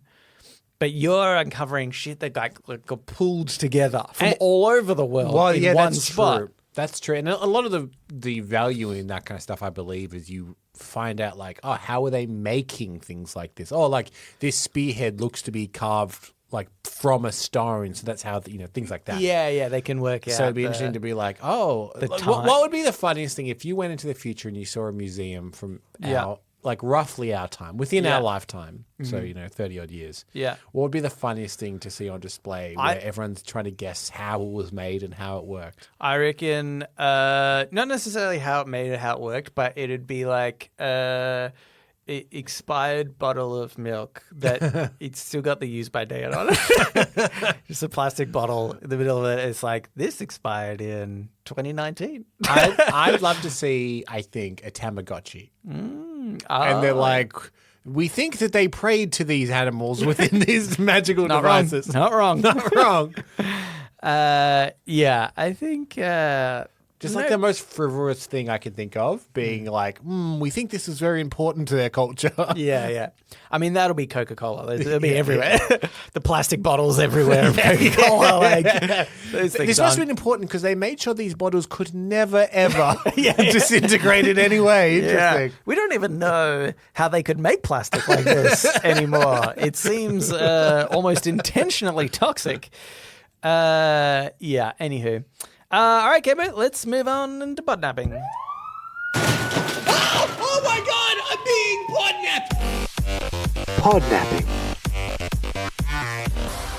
but you're uncovering shit that like got pulled together from all over the world in one spot.
True. That's true. And a lot of the value in that kind of stuff, I believe, is you find out like, oh, how are they making things like this? Oh, like this spearhead looks to be carved like from a stone, so that's how things like that.
Yeah, they can work out.
So it'd be interesting to be like, oh,
time.
what would be the funniest thing if you went into the future and you saw a museum from our, like roughly our time, within our lifetime, so 30 odd years.
Yeah.
What would be the funniest thing to see on display where everyone's trying to guess how it was made and how it worked?
I reckon not necessarily how it made it, how it worked, but it'd be like expired bottle of milk that it's still got the use by date on it. Just a plastic bottle in the middle of it. It's like, this expired in 2019.
I'd love to see, I think, a Tamagotchi. And they're like, we think that they prayed to these animals within these magical devices.
Not wrong.
Not wrong.
Yeah, I think...
Just like the most frivolous thing I could think of, being like, we think this is very important to their culture.
Yeah. I mean, that'll be Coca-Cola. It'll be everywhere. The plastic bottles everywhere of Coca-Cola.
This must have been important because they made sure these bottles could never, ever disintegrate in any way. Interesting.
We don't even know how they could make plastic like this anymore. It seems almost intentionally toxic. Anywho. All right, Kevin, let's move on into podnapping.
Oh my God, I'm being podnapped!
Podnapping.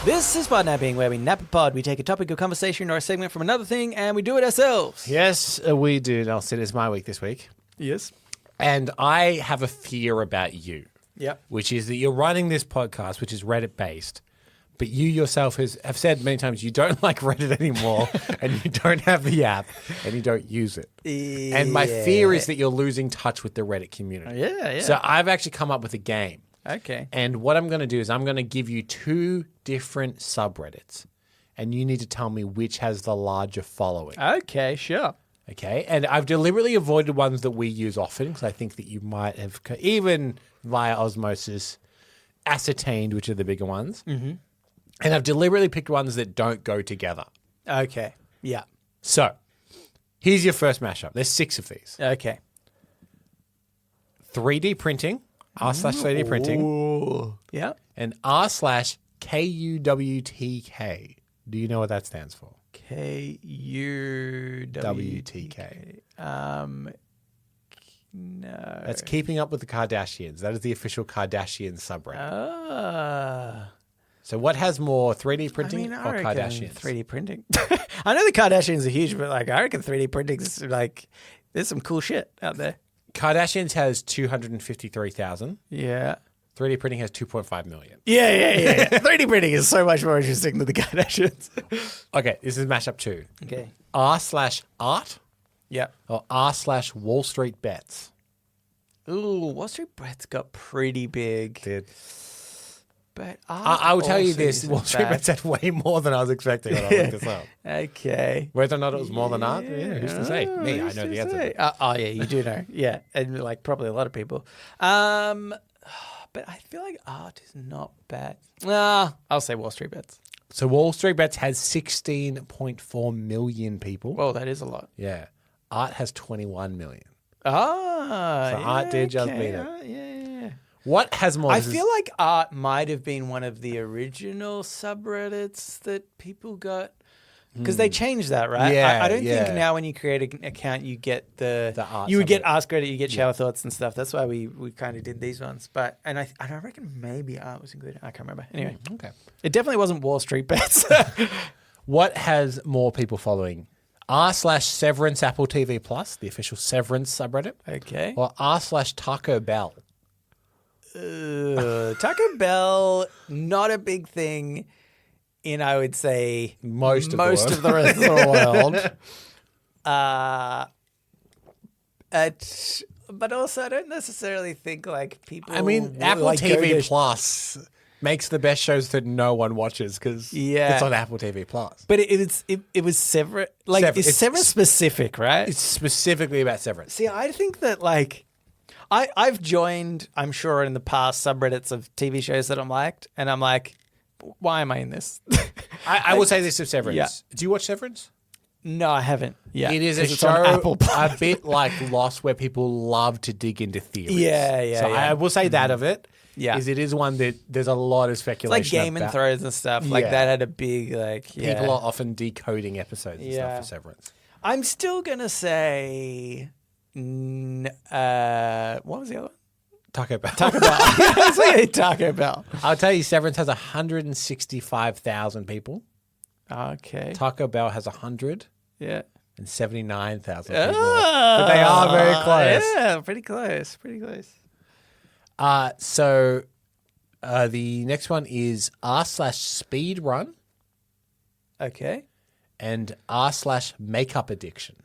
This is podnapping, where we nap a pod. We take a topic of conversation or a segment from another thing, and we do it ourselves.
Yes, we do, Nelson. It's my week this week.
Yes.
And I have a fear about you.
Yep.
Which is that you're running this podcast, which is Reddit-based, but you yourself have said many times you don't like Reddit anymore, and you don't have the app, and you don't use it. And my fear is that you're losing touch with the Reddit community.
Yeah.
So I've actually come up with a game.
Okay.
And what I'm going to do is I'm going to give you 2 different subreddits, and you need to tell me which has the larger following.
Okay, sure.
Okay, and I've deliberately avoided ones that we use often because I think that you might have, even via osmosis, ascertained which are the bigger ones. Mm-hmm. And I've deliberately picked ones that don't go together.
Okay. Yeah.
So, here's your first mashup. There's 6 of these.
Okay.
3D printing, r/3D printing,
Ooh. Yeah.
and r/KUWTK. Do you know what that stands for?
KUWTK. No.
That's Keeping Up with the Kardashians. That is the official Kardashian subreddit. So what has more, 3D printing
I
or
reckon
Kardashians?
3D printing. I know the Kardashians are huge, but like I reckon 3D printing's like there's some cool shit out there.
Kardashians has 253,000.
Yeah.
3D printing has 2.5 million.
Yeah. 3D printing is so much more interesting than the Kardashians.
Okay, this is mashup 2.
Okay.
r/art
Yeah.
or r/Wall Street Bets.
Ooh, Wall Street Bets got pretty big.
Did.
But
I will tell you this,
isn't
Wall Street
bad.
Bets had way more than I was expecting when I looked this up.
Okay.
Whether or not it was more than art, who's to say? Me, I know the answer.
Yeah, you do know. Yeah, and like probably a lot of people. But I feel like art is not bad. I'll say Wall Street Bets.
So Wall Street Bets has 16.4 million people.
Well, that is a lot.
Yeah. Art has 21 million.
So
art did just beat it.
Yeah.
What has more?
I feel like art might have been one of the original subreddits that people got. Because they changed that, right?
Yeah,
I don't
yeah.
think now when you create an account, you get the
art
you would get
subreddit.
Ask Reddit, you get Shower Thoughts and stuff. That's why we kind of did these ones. But I reckon maybe art was included. I can't remember. Anyway,
Okay.
it definitely wasn't Wall Street Bets.
What has more people following? r/Severance Apple TV Plus, the official Severance subreddit,
Okay.
or r/Taco Bell?
Taco Bell, not a big thing in, I would say,
Most of the
the rest of the world. But also, I don't necessarily think like people.
I mean,
will,
Apple
like, go
TV
to-
Plus makes the best shows that no one watches because
Yeah.
it's on Apple TV Plus.
But it was Severance. Like,
Sever-
it's
it's-
Severance specific, right?
It's specifically about Severance.
See, I think that like. I've joined, I'm sure, in the past subreddits of TV shows that I'm liked, and I'm like, why am I in this?
I will say this of Severance.
Yeah.
Do you watch Severance?
No, I haven't. Yeah,
It is a
'cause it's on
show
Apple
a
Plus.
bit like Lost where people love to dig into theories.
Yeah,
So
yeah.
I will say that of it.
Yeah.
Is it is one that there's a lot of
It's
speculation
like Game and
about.
Thrones and stuff. Like
Yeah.
that had a big like. Yeah.
People are often decoding episodes and
Yeah.
stuff for Severance.
I'm still gonna say. What was the other one?
Taco Bell.
Taco Bell. I was saying Taco Bell.
I'll tell you, Severance has 165,000 people.
Okay.
Taco Bell has 179,000
Yeah.
people. But they are very close.
Yeah, pretty close. Pretty close.
So the next one is r/speedrun
Okay.
and r/makeup addiction.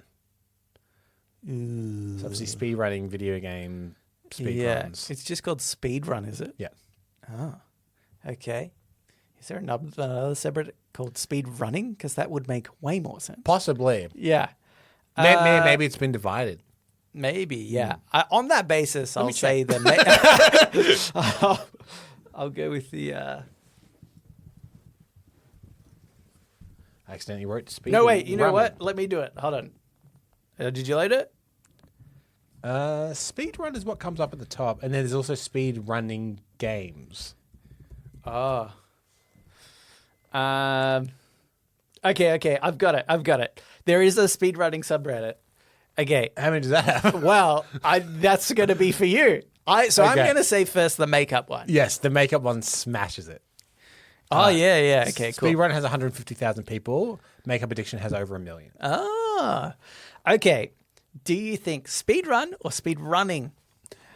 So obviously speedrunning video game
Yeah.
speedruns.
It's just called Speedrun, is it?
Yeah.
Oh. Okay. Is there another subreddit called Speedrunning? Because that would make way more sense.
Possibly.
Yeah.
Maybe it's been divided.
Maybe, yeah. On that basis, I'll
me
say the. I'll go with the.
I accidentally wrote speed.
No, wait. You know
running.
what? Let me do it. Hold on. Did you load it?
Speedrun is what comes up at the top, and then there's also speed running games.
Oh. Okay. I've got it. There is a speedrunning subreddit. Okay.
How many does that have?
Well, that's going to be for you. I'm
Okay.
going to say first the makeup one.
Yes, the makeup one smashes it.
Oh, yeah. Okay, cool.
Speedrun has 150,000 people. Makeup addiction has over 1 million.
Ah. Okay. Do you think speedrun or speedrunning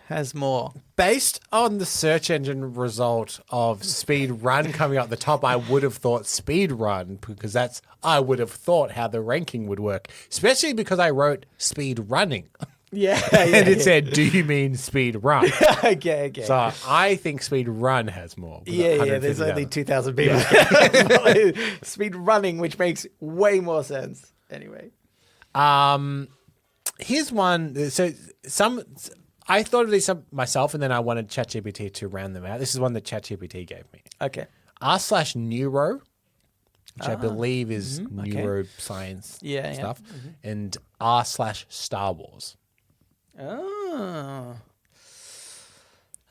has more?
Based on the search engine result of speedrun coming up the top, I would have thought speedrun because I would have thought how the ranking would work, especially because I wrote speed running.
Yeah.
And it said, do you mean speed run?
Okay.
So I think speed run has more. with
Yeah. There's
150,000.
only 2,000 people. Speed running, which makes way more sense. Anyway.
Here's one. So I thought of these myself, and then I wanted ChatGPT to round them out. This is one that ChatGPT gave me.
Okay.
r/neuro, which I believe is
okay.
neuroscience
Yeah,
stuff, and r/Star Wars.
Oh.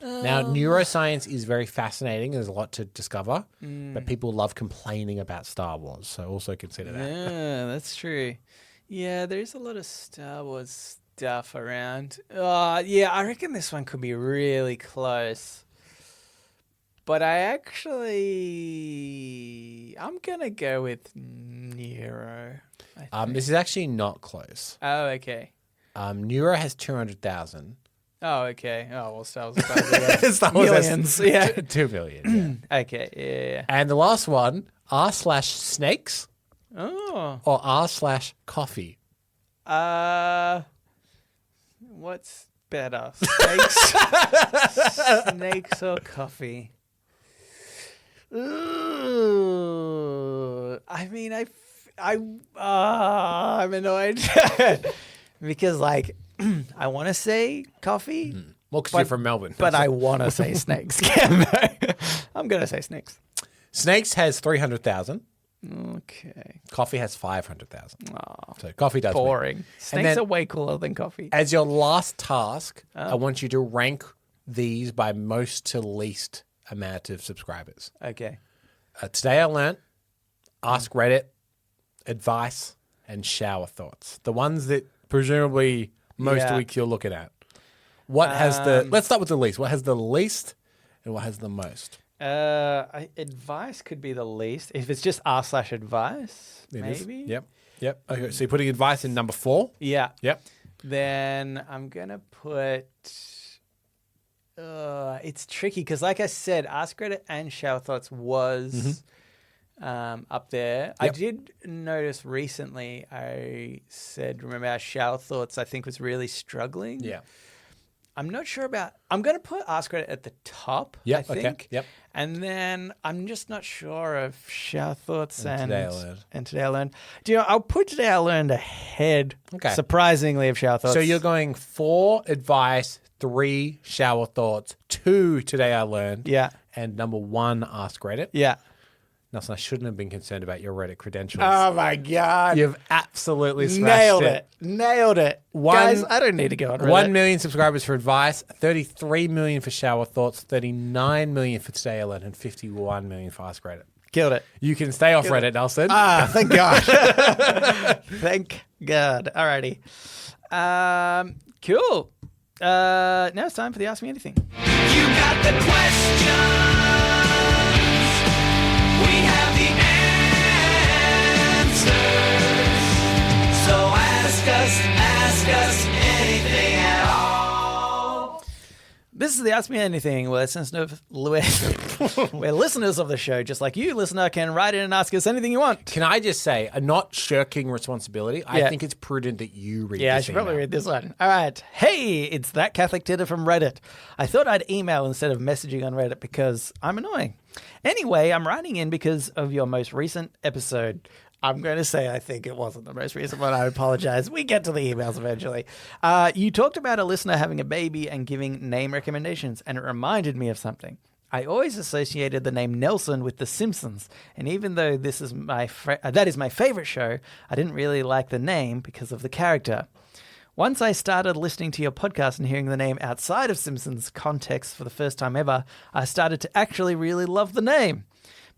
Now, neuroscience is very fascinating. There's a lot to discover, but people love complaining about Star Wars, so also consider that.
Yeah, that's true. Yeah, there's a lot of Star Wars stuff around. Yeah, I reckon this one could be really close. But I'm going to go with Neuro.
This is actually not close.
Oh, okay.
Neuro has 200,000.
Oh, okay. Oh, well, Star Wars is
Star Wars has
millions. Yeah.
2 billion. Yeah.
Okay, yeah.
And the last one, r/snakes
Oh.
or r/coffee.
What's better? Snakes? Snakes or coffee? Ooh. I mean, I'm annoyed because, like, I want to say coffee,
Well, because you're from Melbourne.
but I want to say snakes. I'm going to say snakes.
Snakes has 300,000.
Okay.
Coffee has 500,000.
Oh,
So coffee does win.
boring. Snakes
then-
are way cooler than coffee.
As your last task, I want you to rank these by most to least amount of subscribers.
Okay.
Today I learnt Ask Reddit, Advice, and Shower Thoughts. The ones that presumably most
Yeah.
weeks you're looking at. What has let's start with the least. What has the least and what has the most?
Advice could be the least. If it's just r/advice,
It is.
maybe.
Yep. Okay, so you're putting advice in number 4?
Yeah.
Yep.
Then I'm gonna put. It's tricky because, like I said, Ask Reddit and Shower Thoughts was up there. I
Yep.
did notice recently. I said, remember our Shower Thoughts? I think was really struggling.
Yeah.
I'm not sure about. I'm going to put Ask Reddit at the top.
Yep,
I think.
okay, yep.
And then I'm just not sure of Shower Thoughts and
Today I Learned.
And Today I Learned. Do you know? I'll put Today I Learned ahead.
Okay.
Surprisingly, of Shower Thoughts.
So you're going 4 advice, 3 shower thoughts, 2 today I learned,
Yeah.
and number 1 Ask Reddit.
Yeah.
Nelson, I shouldn't have been concerned about your Reddit credentials.
Oh my god!
You've absolutely smashed
Nailed it. Guys, I don't need to go on Reddit.
1 million subscribers for advice, 33 million for shower thoughts, 39 million for today I learned, and 51 million for Ask Reddit.
Killed it.
You can stay off Reddit, Nelson.
Thank God. Thank God. Alrighty. Cool. Now it's time for the Ask Me Anything.
You got the questions. We have the answers. So ask us anything at all.
This is the Ask Me Anything, where listeners of the show, just like you, listener, can write in and ask us anything you want.
Can I just say, not shirking responsibility, I
Yeah.
think it's prudent that you read
Yeah, I
this
should probably
email.
read this one. All right. Hey, it's that Catholic Titter from Reddit. I thought I'd email instead of messaging on Reddit because I'm annoying. Anyway, I'm writing in because of your most recent episode. I'm going to say I think it wasn't the most recent one. I apologize. We get to the emails eventually. You talked about a listener having a baby and giving name recommendations, and it reminded me of something. I always associated the name Nelson with The Simpsons, and even though this is that is my favorite show, I didn't really like the name because of the character. Once I started listening to your podcast and hearing the name outside of Simpsons context for the first time ever, I started to actually really love the name.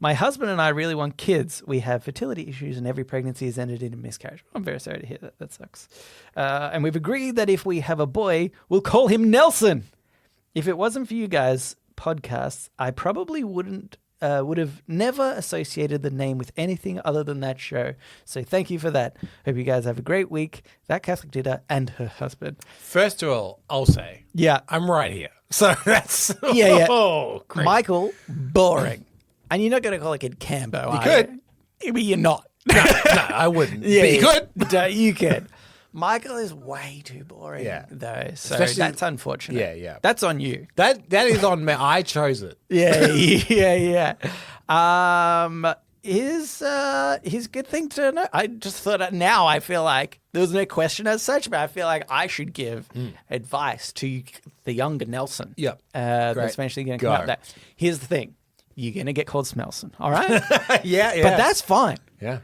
My husband and I really want kids. We have fertility issues and every pregnancy has ended in a miscarriage. I'm very sorry to hear that. That sucks. And we've agreed that if we have a boy, we'll call him Nelson. If it wasn't for you guys' podcasts, I probably would have never associated the name with anything other than that show. So thank you for that. Hope you guys have a great week. That Catholic Titter and her husband.
First of all, I'll say,
Yeah.
I'm right here. So that's...
Yeah.
Oh, great.
Michael, boring. And you're not going to call a kid Cambo, are
could.
you? But you're not.
No, I wouldn't. But you could.
You could. Michael is way too boring,
Yeah.
though. So
Especially-
that's unfortunate.
Yeah.
That's on you.
That is on me. I chose it.
Yeah. Here's a good thing to know. I just thought now I feel like there was no question as such, but I feel like I should give advice to the younger Nelson.
Yep.
That's
Great.
eventually going to
Go.
come up there. Here's the thing. You're going to get called Smelson, all right?
yeah.
But that's fine.
Yeah.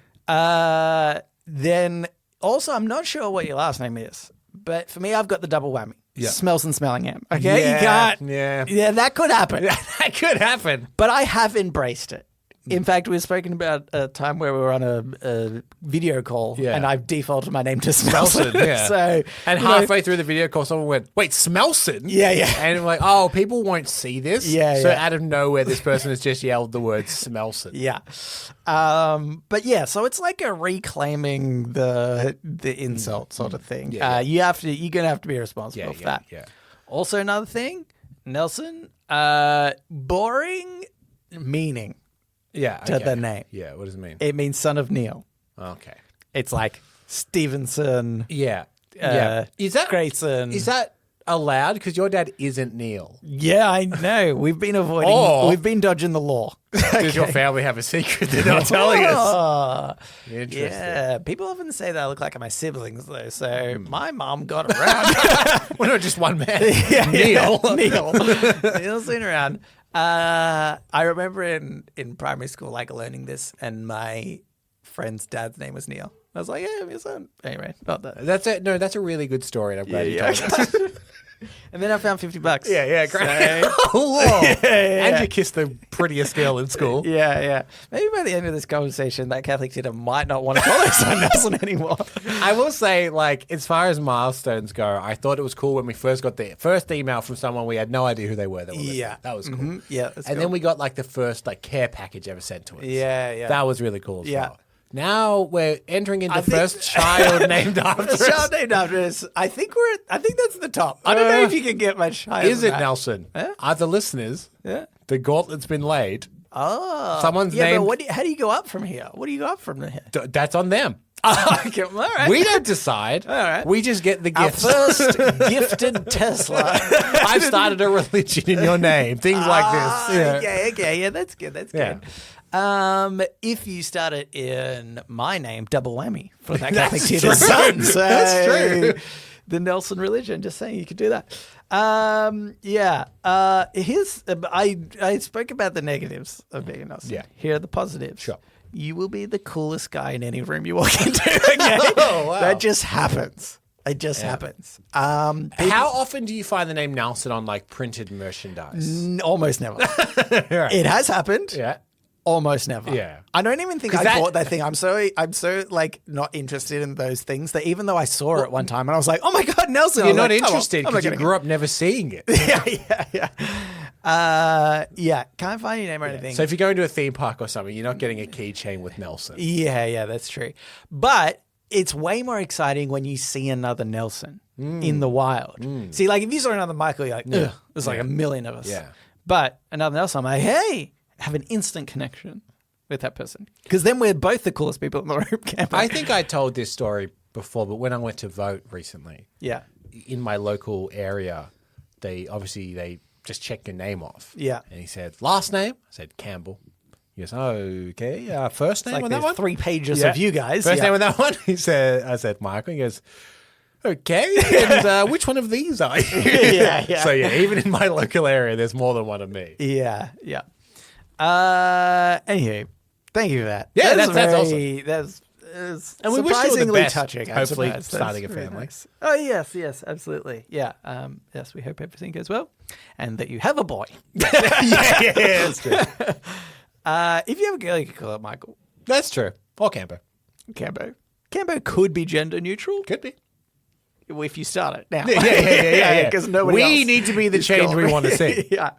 Then also, I'm not sure what your last name is, but for me, I've got the double whammy.
Yeah.
Smelson Smellingham. Okay?
Yeah,
You can't.
yeah.
Yeah, that could happen.
That could happen.
But I have embraced it. In fact, we've spoken about a time where we were on a video call,
Yeah.
and I've defaulted my name to Smelson.
Yeah.
So,
And
you know,
halfway through the video call, someone went, "Wait, Smelson?"
Yeah, yeah.
And I'm like, "Oh, people won't see this."
Yeah,
So
yeah.
out of nowhere, this person has just yelled the word Smelson.
Yeah. But yeah, so it's like a reclaiming the insult sort of thing.
Yeah,
you're gonna have to be responsible for that.
Yeah.
Also, another thing, Nelson, boring meaning
Yeah.
to the name.
Yeah. What does it mean?
It means son of Neil.
Okay.
It's like Stevenson,
Yeah. Yeah. Is that
Grayson.
Is that allowed? Because your dad isn't Neil.
Yeah, I know. We've been avoiding.
Or-
We've been dodging the law.
Does your family have a secret they're not telling us?
Oh,
Interesting.
yeah. People often say that I look like my siblings, though. So my mom got around.
We're not just one man.
Neil.
Neil.
Neil's been around. I remember in primary school, like learning this, and my friend's dad's name was Neil. I was like, yeah, I'm your son. Anyway, not that.
That's it. No, that's a really good story. And I'm glad you told us.
And then I found $50.
Yeah, great.
So-
Oh,
yeah.
And you kissed the prettiest girl in school.
Yeah. Maybe by the end of this conversation, that Catholic tutor might not want to call their son Nelson anymore.
I will say, like, as far as milestones go, I thought it was cool when we first got the first email from someone we had no idea who they were. That were listening.
Yeah.
That was cool.
Mhm. Yeah, that's
and
cool.
then we got like the first like care package ever sent to us.
Yeah.
That was really cool as
Yeah.
well. Now we're entering into
I think-
first child named after
The
us.
child named after us. I think that's the top. I don't know if you can get much higher.
Is
than
it
that.
Nelson?
Yeah.
Are the listeners?
Yeah.
The gauntlet's been laid.
Oh.
Someone's
yeah,
named-
but how do you go up from here? What do you go up from here?
That's on them.
Okay, all right.
We don't decide.
All right.
We just get the
Our
gifts.
first gifted Tesla.
I've started a religion in your name. Things like this. Yeah.
Okay, yeah, that's good. That's
Yeah.
good. If you start it in my name, double whammy for that Catholic
That's
tutor's
true.
son. So
That's true.
The Nelson religion, just saying you could do that. Here's I spoke about the negatives of being a Nelson.
Yeah.
Here are the positives.
Sure.
You will be the coolest guy in any room you walk into. Okay?
Oh, wow.
That just happens. It just happens.
How often do you find the name Nelson on like printed merchandise?
Almost never. It has happened.
Yeah.
Almost never.
Yeah.
I don't even think
'Cause
I
that-
bought that thing. I'm so like not interested in those things that even though I saw it one time and I was like, oh my God, Nelson. I
You're
was
not
like, "Come on,
interested
I'm not
because you
gonna
grew up never seeing it.
yeah. Can't find your name or anything.
So if you go into a theme park or something, you're not getting a keychain with Nelson.
yeah, that's true. But it's way more exciting when you see another Nelson in the wild. See, like if you saw another Michael, you're like, ugh, there's like a million of us.
Yeah.
But another Nelson, I'm like, hey, have an instant connection with that person. Because then we're both the coolest people in the room. Can't we?
I think I told this story before, but when I went to vote recently,
Yeah.
in my local area, they just check your name off.
Yeah.
And he said, last name? I said, Campbell. He goes, okay. First name
Like
on that
there's
one?
3 pages
Yeah.
of you guys.
First
Yeah.
name on that one? I said, Michael. He goes, okay. And which one of these are you?
Yeah.
So yeah, even in my local area, there's more than one of me.
Yeah. Anyway, thank you for that.
Yeah, that's
very, That's
And we wish you all the
surprisingly
best,
touching. I
hopefully
suppose.
starting
That's
a
very
family.
nice. Oh yes, absolutely. Yeah. Yes, we hope everything goes well, and that you have a boy.
yeah, that's true.
If you have a girl, you can call it Michael.
That's true. Or Campo.
Cambo could be gender neutral
Could be.
if you start it now.
Yeah.
Because nobody
We
else
need to be the
is
change
calling
we
me.
want to see.
Yeah.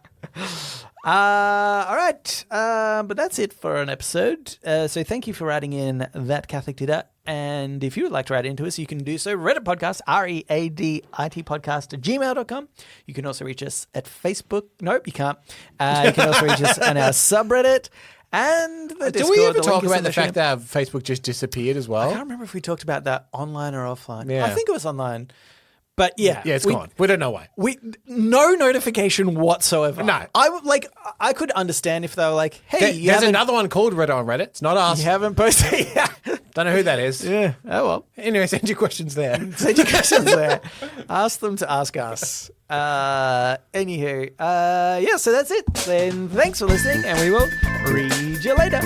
All right. But that's it for an episode. So thank you for writing in that Catholic Tutor. And if you would like to write into us, you can do so. Reddit podcast, READIT podcast at gmail.com. You can also reach us at Facebook. Nope, you can't. You can also reach us on our subreddit and the Discord.
Do we ever
The
talk
link is
about
in
the
show
fact that Facebook just disappeared as
I
well?
can't remember if we talked about that online or offline.
Yeah.
I think it was online. But yeah,
Yeah, it's gone. We don't know why.
No notification whatsoever.
No.
I could understand if they were like, hey,
There's another one called Reddit on Reddit. It's not us.
you haven't posted.
Don't know who that is.
Yeah. Oh well.
Anyway, send your questions there.
Send your questions there. Ask them to ask us. Anywho, yeah, so that's it. Then thanks for listening, and we will read you later.